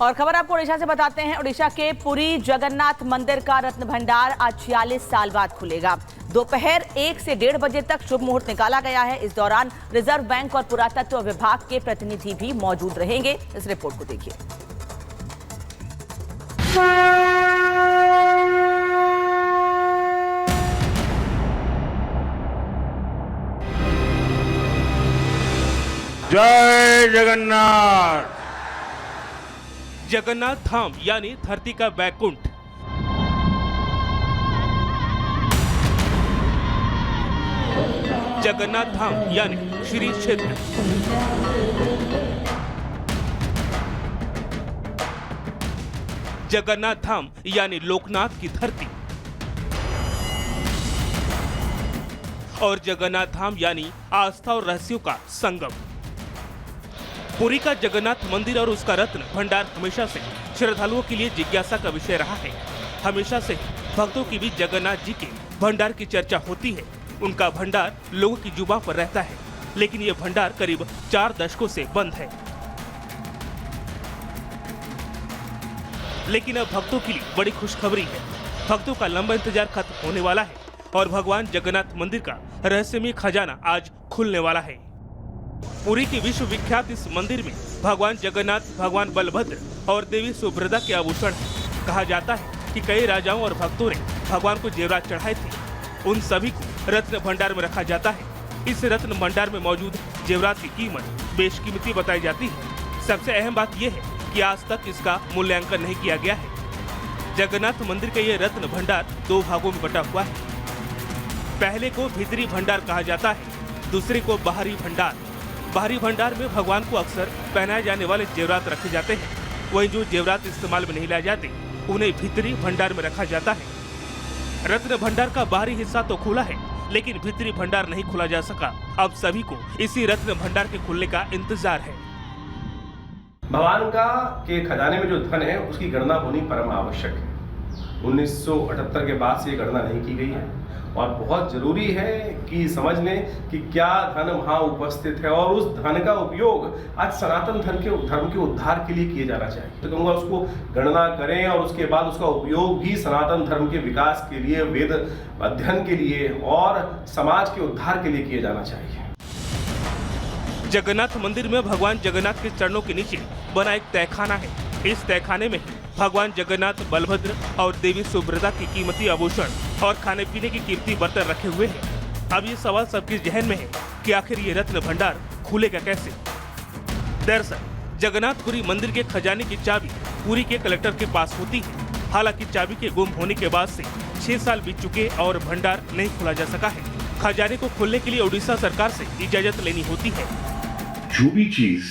और खबर आपको उड़ीसा से बताते हैं। उड़ीसा के पुरी जगन्नाथ मंदिर का रत्न भंडार आज 46 साल बाद खुलेगा। दोपहर 1 से 1:30 बजे तक शुभ मुहूर्त निकाला गया है। इस दौरान रिजर्व बैंक और पुरातत्व विभाग के प्रतिनिधि भी मौजूद रहेंगे। इस रिपोर्ट को देखिए। जय जगन्नाथ। जगन्नाथ धाम यानी धरती का वैकुंठ, जगन्नाथ धाम यानी श्री क्षेत्र, जगन्नाथ धाम यानी लोकनाथ की धरती और जगन्नाथ धाम यानी आस्था और रहस्यों का संगम। पुरी का जगन्नाथ मंदिर और उसका रत्न भंडार हमेशा से श्रद्धालुओं के लिए जिज्ञासा का विषय रहा है। हमेशा से भक्तों की भी जगन्नाथ जी के भंडार की चर्चा होती है। उनका भंडार लोगों की जुबान पर रहता है, लेकिन ये भंडार करीब 4 दशकों से बंद है। लेकिन अब भक्तों के लिए बड़ी खुशखबरी है। भक्तों का लंबा इंतजार खत्म होने वाला है और भगवान जगन्नाथ मंदिर का रहस्यमय खजाना आज खुलने वाला है। पुरी के विश्व विख्यात इस मंदिर में भगवान जगन्नाथ, भगवान बलभद्र और देवी सुभद्रा के आभूषण हैं। कहा जाता है कि कई राजाओं और भक्तों ने भगवान को जेवरात चढ़ाए थे। उन सभी को रत्न भंडार में रखा जाता है। इस रत्न भंडार में मौजूद जेवरात की कीमत बेशकीमती बताई जाती है। सबसे अहम बात यह है कि आज तक इसका मूल्यांकन नहीं किया गया है। जगन्नाथ मंदिर का ये रत्न भंडार 2 भागों में बटा हुआ है। पहले को भीतरी भंडार कहा जाता है, दूसरे को बाहरी भंडार। बाहरी भंडार में भगवान को अक्सर पहनाए जाने वाले जेवरात रखे जाते हैं। वहीं जो जेवरात इस्तेमाल में नहीं लाए जाते उन्हें भीतरी भंडार में रखा जाता है। रत्न भंडार का बाहरी हिस्सा तो खुला है, लेकिन भीतरी भंडार नहीं खुला जा सका। अब सभी को इसी रत्न भंडार के खुलने का इंतजार है। भगवान का के खजाने में जो धन है उसकी गणना होनी परम आवश्यक है। 1978 के बाद से ये गणना नहीं की गई है और बहुत जरूरी है कि समझ लें कि क्या धन वहाँ उपस्थित है और उस धन का उपयोग आज सनातन धर्म के उद्धार के लिए किया जाना चाहिए। तो कहूँगा उसको गणना करें और उसके बाद उसका उपयोग भी सनातन धर्म के विकास के लिए, वेद अध्ययन के लिए और समाज के उद्धार के लिए किया जाना चाहिए। जगन्नाथ मंदिर में भगवान जगन्नाथ के चरणों के नीचे बना एक तहखाना है। इस तहखाने में भगवान जगन्नाथ, बलभद्र और देवी सुभद्रा की कीमती आभूषण और खाने पीने की कीमती बर्तन रखे हुए हैं। अब ये सवाल सबके जहन में है कि आखिर ये रत्न भंडार खुलेगा कैसे। दरअसल जगन्नाथपुरी मंदिर के खजाने की चाबी पुरी के कलेक्टर के पास होती है। हालांकि चाबी के गुम होने के बाद से 6 साल बीत चुके और भंडार नहीं खोला जा सका है। खजाने को खोलने के लिए उड़ीसा सरकार से इजाजत लेनी होती है। जो भी चीज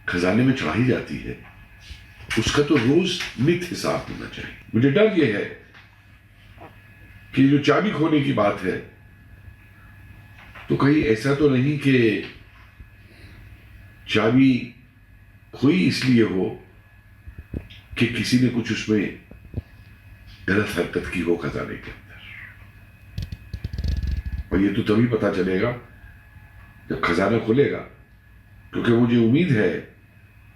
खजाने में चढ़ाई जाती है उसका तो रोज नित हिसाब होना चाहिए। मुझे डर यह है कि जो चाबी खोने की बात है तो कहीं ऐसा तो नहीं कि चाबी खोई इसलिए हो कि किसी ने कुछ उसमें गलत हरकत की हो खजाने के अंदर। और ये तो तभी पता चलेगा जब खजाना खुलेगा, क्योंकि मुझे उम्मीद है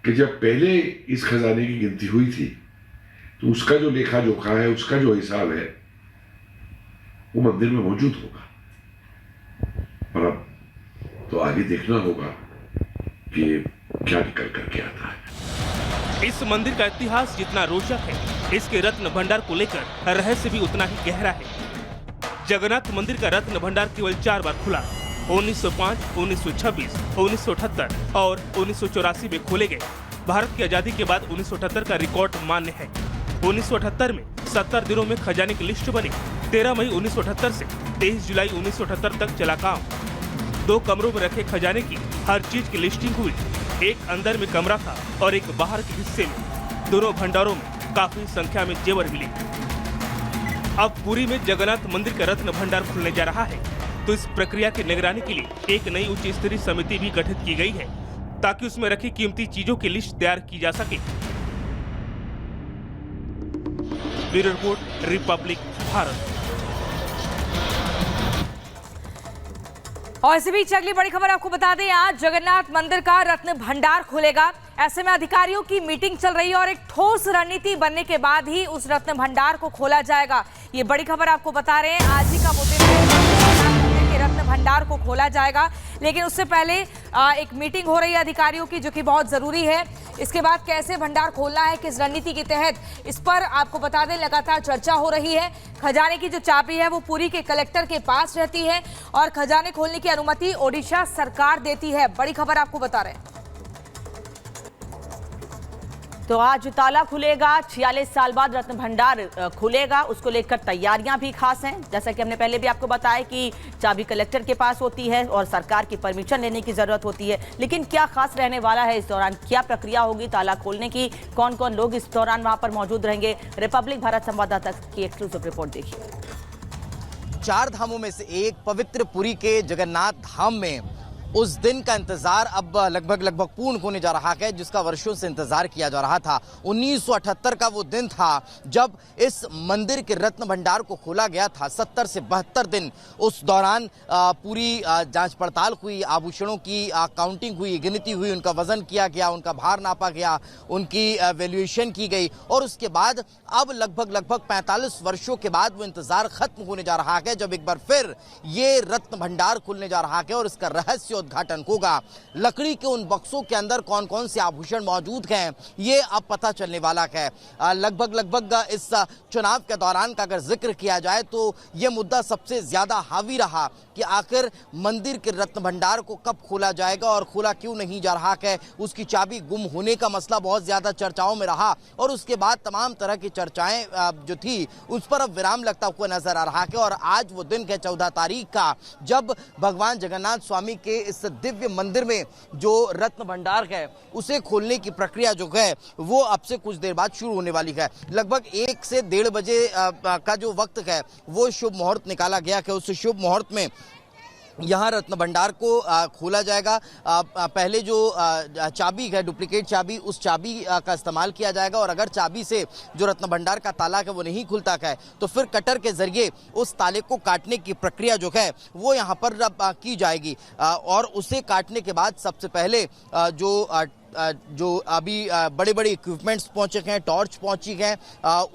कि जब पहले इस खजाने की गिनती हुई थी तो उसका जो लेखा जोखा है, उसका जो हिसाब है वो मंदिर में मौजूद होगा। और अब तो आगे देखना होगा कि क्या निकल करके आता है। इस मंदिर का इतिहास जितना रोचक है, इसके रत्न भंडार को लेकर रहस्य भी उतना ही गहरा है। जगन्नाथ मंदिर का रत्न भंडार केवल 4 बार खुला। 1905, 1926, 1978 और 1984 में खोले गए। भारत की आजादी के बाद 1978 का रिकॉर्ड मान्य है। 1978 में 70 दिनों में खजाने की लिस्ट बनी। 13 मई 1978 से 23 जुलाई 1978 तक चला काम। 2 कमरों में रखे खजाने की हर चीज की लिस्टिंग हुई। एक अंदर में कमरा था और एक बाहर के हिस्से में। दोनों भंडारों में काफी संख्या में जेवर मिले। अब पुरी में जगन्नाथ मंदिर का रत्न भंडार खुलने जा रहा है, तो इस प्रक्रिया की निगरानी के लिए एक नई उच्च स्तरीय समिति भी गठित की गई है, ताकि उसमें रखी कीमती चीजों की लिस्ट तैयार की जा सके। Bureau report, Republic Bharat. और इसी बीच अगली बड़ी खबर आपको बता दें, आज जगन्नाथ मंदिर का रत्न भंडार खुलेगा। ऐसे में अधिकारियों की मीटिंग चल रही है और एक ठोस रणनीति बनने के बाद ही उस रत्न भंडार को खोला जाएगा। ये बड़ी खबर आपको बता रहे हैं, आज ही का वो दिन है कि रत्न भंडार को खोला जाएगा। लेकिन उससे पहले एक मीटिंग हो रही है अधिकारियों की, जो कि बहुत जरूरी है। इसके बाद कैसे भंडार खोलना है, किस रणनीति के तहत, इस पर आपको बता दें लगातार चर्चा हो रही है। खजाने की जो चाबी है वो पुरी के कलेक्टर के पास रहती है और खजाने खोलने की अनुमति ओडिशा सरकार देती है। बड़ी खबर आपको बता रहे हैं। तो आज ताला खुलेगा, 46 साल बाद रत्न भंडार खुलेगा, उसको लेकर तैयारियां भी खास हैं। जैसा कि हमने पहले भी आपको बताया कि चाबी कलेक्टर के पास होती है और सरकार की परमिशन लेने की जरूरत होती है। लेकिन क्या खास रहने वाला है इस दौरान, क्या प्रक्रिया होगी ताला खोलने की, कौन कौन लोग इस दौरान वहां पर मौजूद रहेंगे, रिपब्लिक भारत संवाददाता की एक्सक्लूसिव रिपोर्ट देखिए। 4 धामों में से एक पवित्र पुरी के जगन्नाथ धाम में उस दिन का इंतजार अब लगभग पूर्ण होने जा रहा है, जिसका वर्षों से इंतजार किया जा रहा था। 1978 का वो दिन था जब इस मंदिर के रत्न भंडार को खोला गया था। 70 से 72 दिन उस दौरान पूरी जांच पड़ताल हुई, आभूषणों की काउंटिंग हुई, गिनती हुई, उनका वजन किया गया, उनका भार नापा गया, उनकी वैल्यूएशन की गई और उसके बाद अब लगभग 45 वर्षों के बाद वो इंतजार खत्म होने जा रहा है, जब एक बार फिर ये रत्न भंडार खुलने जा रहा है और इसका रहस्य उद्घाटन होगा। लकड़ी के उन बक्सों के अंदर कौन कौन से आभूषण मौजूद हैं, ये अब पता चलने वाला है। लगभग इस चुनाव के दौरान का अगर जिक्र किया जाए तो ये मुद्दा सबसे ज्यादा हावी रहा कि आखिर मंदिर के रत्न भंडार को कब खोला जाएगा और खोला क्यों नहीं जा रहा है। उसकी चाबी गुम होने का मसला बहुत ज्यादा चर्चाओं में रहा और उसके बाद तमाम तरह की चर्चाएं जो थी उस पर अब विराम लगता हुआ नजर आ रहा है। और आज वो दिन है 14 तारीख का, जब भगवान जगन्नाथ स्वामी के इस दिव्य मंदिर में जो रत्न भंडार है उसे खोलने की प्रक्रिया जो है वो अब से कुछ देर बाद शुरू होने वाली है। लगभग 1 से 1:30 बजे का जो वक्त है वो शुभ मुहूर्त निकाला गया है। उस शुभ मुहूर्त में यहाँ रत्न भंडार को खोला जाएगा। पहले जो चाबी है, डुप्लीकेट चाबी, उस चाबी का इस्तेमाल किया जाएगा और अगर चाबी से जो रत्न भंडार का ताला है वो नहीं खुलता है तो फिर कटर के जरिए उस ताले को काटने की प्रक्रिया जो है वो यहाँ पर की जाएगी। और उसे काटने के बाद सबसे पहले जो अभी बड़े इक्विपमेंट्स पहुंचे हैं, टॉर्च पहुंची हैं,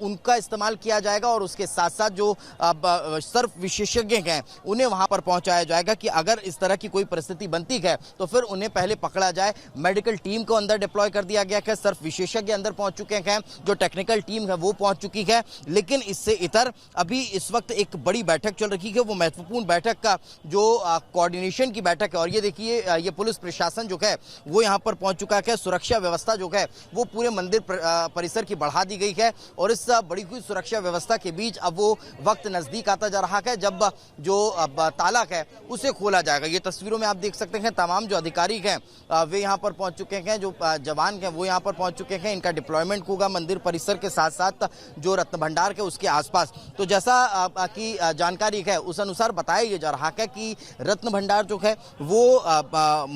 उनका इस्तेमाल किया जाएगा और उसके साथ साथ जो सर्फ विशेषज्ञ हैं उन्हें वहां पर पहुंचाया जाएगा कि अगर इस तरह की कोई परिस्थिति बनती है तो फिर उन्हें पहले पकड़ा जाए। मेडिकल टीम को अंदर डिप्लॉय कर दिया गया है, सर्फ विशेषज्ञ अंदर पहुंच चुके हैं, जो टेक्निकल टीम है वो पहुंच चुकी है। लेकिन इससे इतर अभी इस वक्त एक बड़ी बैठक चल रही है, वो महत्वपूर्ण बैठक का जो कोऑर्डिनेशन की बैठक है। और ये देखिए, ये पुलिस प्रशासन जो है वो यहाँ पर पहुंच चुका है। सुरक्षा व्यवस्था जो है वो पूरे मंदिर परिसर की बढ़ा दी गई है और इस बढ़ी हुई सुरक्षा व्यवस्था के बीच अब वो वक्त नजदीक आता जा रहा है जब जो ताला है उसे खोला जाएगा। ये तस्वीरों में आप देख सकते हैं तमाम जो अधिकारी हैं वे यहाँ पर पहुंच चुके हैं, जो जवान हैं वो यहाँ पर पहुंच चुके हैं। इनका डिप्लॉयमेंट होगा मंदिर परिसर के साथ साथ जो रत्न भंडार है उसके आसपास। तो जैसा की जानकारी है उस अनुसार बताया जा रहा है कि रत्न भंडार जो है वो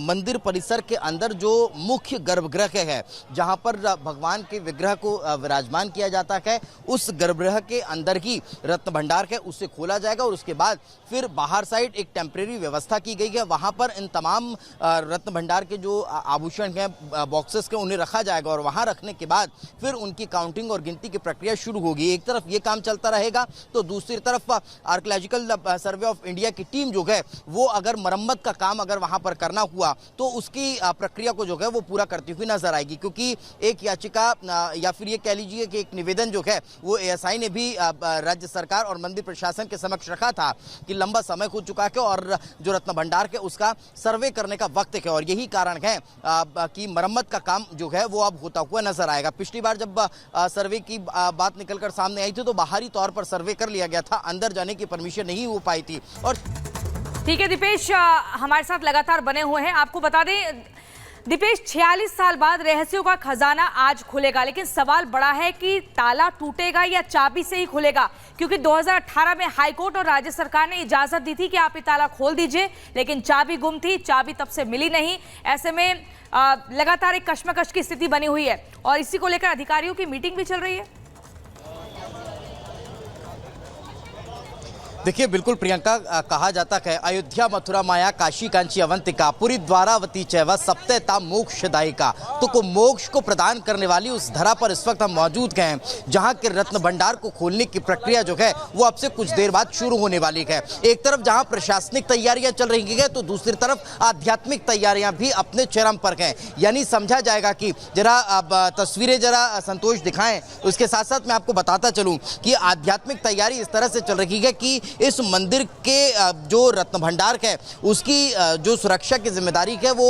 मंदिर परिसर के अंदर जो मुख्य गर्भगृह है, जहां पर भगवान के विग्रह को विराजमान किया जाता है, उस गर्भगृह के अंदर ही रत्न भंडार है उसे खोला जाएगा। और उसके बाद फिर बाहर साइड एक टेम्परेरी व्यवस्था की गई है, वहां पर इन तमाम रत्न भंडार के जो आभूषण हैं, बॉक्सेस के, उन्हें रखा जाएगा और वहां रखने के बाद फिर उनकी काउंटिंग और गिनती की प्रक्रिया शुरू होगी। एक तरफ ये काम चलता रहेगा तो दूसरी तरफ आर्कियोलॉजिकल सर्वे ऑफ इंडिया की टीम जो है वो अगर मरम्मत का काम अगर वहां पर करना हुआ तो उसकी प्रक्रिया को जो है वो पूरा करती हुई नजर आएगी। क्योंकि एक याचिका या फिर ये कह लीजिए कि एक निवेदन जो है वो एएसआई ने भी राज्य सरकार और मंदिर प्रशासन के समक्ष रखा था कि लंबा समय हो चुका है और जो रत्न भंडार है उसका सर्वे करने का वक्त है और यही कारण है कि मरम्मत का काम जो है वो अब होता हुआ नजर आएगा। पिछली बार जब सर्वे की बात निकलकर सामने आई थी तो बाहरी तौर पर सर्वे कर लिया गया था, अंदर जाने की परमिशन नहीं हो पाई थी। और ठीक है दीपेश, हमारे साथ लगातार बने हुए हैं। आपको बता दें दीपेश, 46 साल बाद रहस्यों का खजाना आज खुलेगा, लेकिन सवाल बड़ा है कि ताला टूटेगा या चाबी से ही खुलेगा। क्योंकि 2018 में हाईकोर्ट और राज्य सरकार ने इजाजत दी थी कि आप ये ताला खोल दीजिए, लेकिन चाबी गुम थी, चाबी तब से मिली नहीं। ऐसे में लगातार एक कश्मकश की स्थिति बनी हुई है और इसी को लेकर अधिकारियों की मीटिंग भी चल रही है। देखिए बिल्कुल प्रियंका, कहा जाता है अयोध्या मथुरा माया काशी कांची अवंतिका पुरी द्वारावती चैव सप्तता मोक्षदायिका। तो को मोक्ष को प्रदान करने वाली उस धरा पर इस वक्त हम मौजूद हैं जहां के रत्न भंडार को खोलने की प्रक्रिया जो है वो अब से कुछ देर बाद शुरू होने वाली है। एक तरफ जहां प्रशासनिक तैयारियां चल रही है तो दूसरी तरफ आध्यात्मिक तैयारियां भी अपने चरम पर हैं। यानी समझा जाएगा कि जरा अब तस्वीरें जरा संतोष दिखाएं, उसके साथ साथ मैं आपको बताता चलूं कि आध्यात्मिक तैयारी इस तरह से चल रही है कि इस मंदिर के जो रत्न भंडार है उसकी जो सुरक्षा की जिम्मेदारी है वो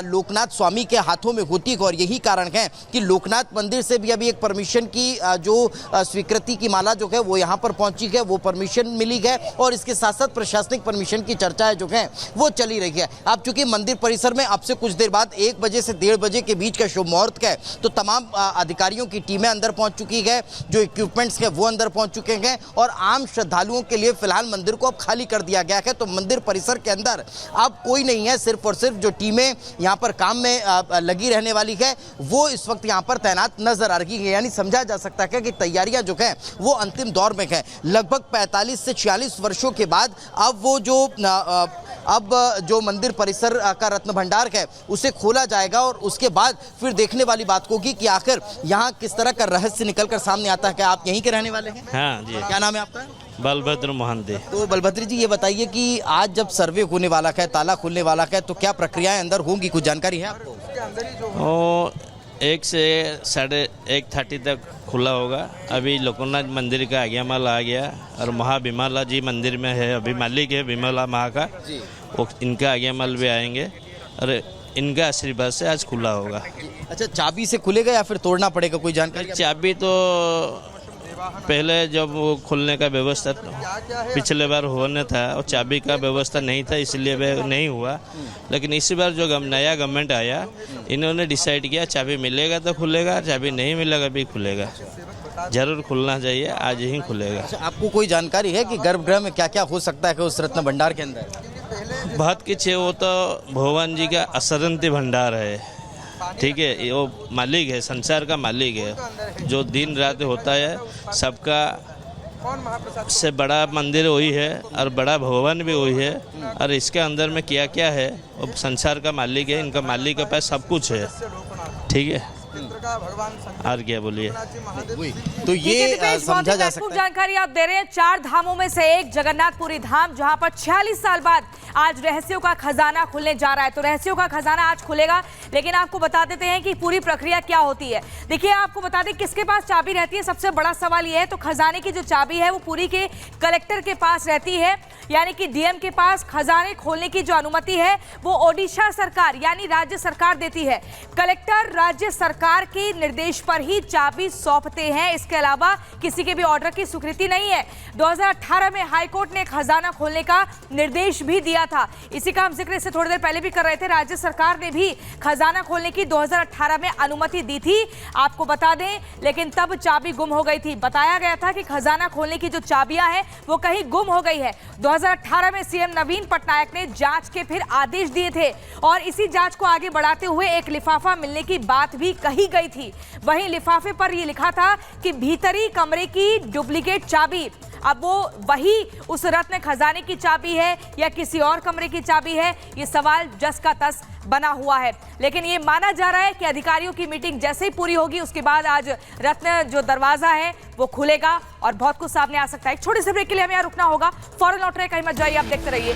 लोकनाथ स्वामी के हाथों में होती है। और यही कारण है कि लोकनाथ मंदिर से भी अभी एक परमिशन की जो स्वीकृति की माला जो है वो यहाँ पर पहुंची है, वो परमिशन मिली है और इसके साथ साथ प्रशासनिक परमिशन की चर्चाएं जो है वो चली रही है। अब चूंकि मंदिर परिसर में अब से कुछ देर बाद 1 बजे से 1:30 बजे के बीच का शुभ मुहूर्त है तो तमाम अधिकारियों की टीमें अंदर पहुंच चुकी है, जो इक्विपमेंट्स है वो अंदर पहुंच चुके हैं और आम श्रद्धालुओं के लिए फिलहाल मंदिर को अब खाली कर दिया गया है। तो मंदिर परिसर के अंदर अब कोई नहीं है, सिर्फ और सिर्फ जो टीमें यहाँ पर काम में लगी रहने वाली है वो इस वक्त यहाँ पर तैनात नजर आ रही है। यानी समझा जा सकता है कि तैयारियां जो है वो अंतिम दौर में है। लगभग 45 से 46 वर्षों के बाद अब जो मंदिर परिसर का रत्न भंडार है उसे खोला जाएगा और उसके बाद फिर देखने वाली बात होगी कि आखिर यहाँ किस तरह का रहस्य निकलकर सामने आता है। क्या आप यहीं के रहने वाले हैं? हाँ जी। क्या नाम है आपका? बलभद्र मोहंती। तो बलभद्र जी ये बताइए कि आज जब सर्वे होने वाला है, ताला खुलने वाला है तो क्या प्रक्रियाएं अंदर होंगी, कुछ जानकारी है आपको? वो 1 से 1:30 तक खुला होगा। अभी लोकनाथ मंदिर का आज्ञामाला आ गया और महाबिमला जी मंदिर में है, अभी मालिक है बिमला माँ का, वो इनका आज्ञामाल भी आएंगे और इनका आशीर्वाद से आज खुला होगा। अच्छा, चाबी से खुलेगा या फिर तोड़ना पड़ेगा, कोई जानकारी? चाबी तो पहले जब वो खुलने का व्यवस्था पिछले बार होने था और चाबी का व्यवस्था नहीं था इसलिए वह नहीं हुआ, लेकिन इस बार जो नया गवर्नमेंट आया इन्होंने डिसाइड किया चाबी मिलेगा तो खुलेगा, चाबी नहीं मिलेगा भी खुलेगा। जरूर खुलना चाहिए, आज ही खुलेगा। अच्छा, आपको कोई जानकारी है कि गर्भगृह में क्या क्या हो सकता है उस रत्न भंडार के अंदर? बहुत कुछ है, वो तो भगवान जी का असरंती भंडार है, ठीक है। वो मालिक है, संसार का मालिक है, जो दिन रात होता है सबका से बड़ा मंदिर वही है और बड़ा भगवान भी वही है। और इसके अंदर में क्या क्या है वो संसार का मालिक है, इनका मालिक के पास सब कुछ है, ठीक है। और क्या बोलिए, तो ये समझा जा सकता है। जानकारी आप दे रहे हैं 4 धामों में से एक जगन्नाथपुरी धाम, जहां पर 46 साल बाद आज रहस्यों का खजाना खुलने जा रहा है। तो रहस्यों का खजाना आज खुलेगा, लेकिन आपको बता देते हैं कि पूरी प्रक्रिया क्या होती है। देखिए, आपको बता दें किसके पास चाबी रहती है। सबसे बड़ा सवाल यह है, तो खजाने की जो चाबी है वो पुरी के कलेक्टर के पास रहती है, यानी कि डीएम के पास। खजाने खोलने की जो अनुमति है वो ओडिशा सरकार यानी राज्य सरकार देती है। कलेक्टर राज्य सरकार के निर्देश पर ही चाबी सौंपते हैं, इसके अलावा किसी के भी ऑर्डर की स्वीकृति नहीं है। 2018 में हाईकोर्ट ने खजाना खोलने का निर्देश भी दिया था, इसी का हम जिक्र इससे थोड़ी देर पहले भी कर रहे थे। राज्य सरकार ने भी खजाना खोलने की 2018 में अनुमति दी थी, आपको बता दें, लेकिन तब चाबी गुम हो गई थी। बताया गया था कि खजाना खोलने की जो चाबियां हैं वो कहीं गुम हो गई है। 2018 में सीएम नवीन पटनायक ने जांच के फिर आदेश दिए थे और इसी जांच को आगे बढ़ाते हुए एक लिफाफा मिलने की बात भी कही गई थी। वहीं लिफाफे पर यह लिखा था कि भीतरी कमरे की डुप्लीकेट चाबी। अब वो वही उस रत्न खजाने की चाबी है या किसी और कमरे की चाबी है, ये सवाल जस का तस बना हुआ है। लेकिन ये माना जा रहा है कि अधिकारियों की मीटिंग जैसे ही पूरी होगी उसके बाद आज रत्न जो दरवाजा है वो खुलेगा और बहुत कुछ सामने आ सकता है। एक छोटे से ब्रेक के लिए हमें यहाँ रुकना होगा, फौरन लौट रहे, कहीं मत जाइए, आप देखते रहिए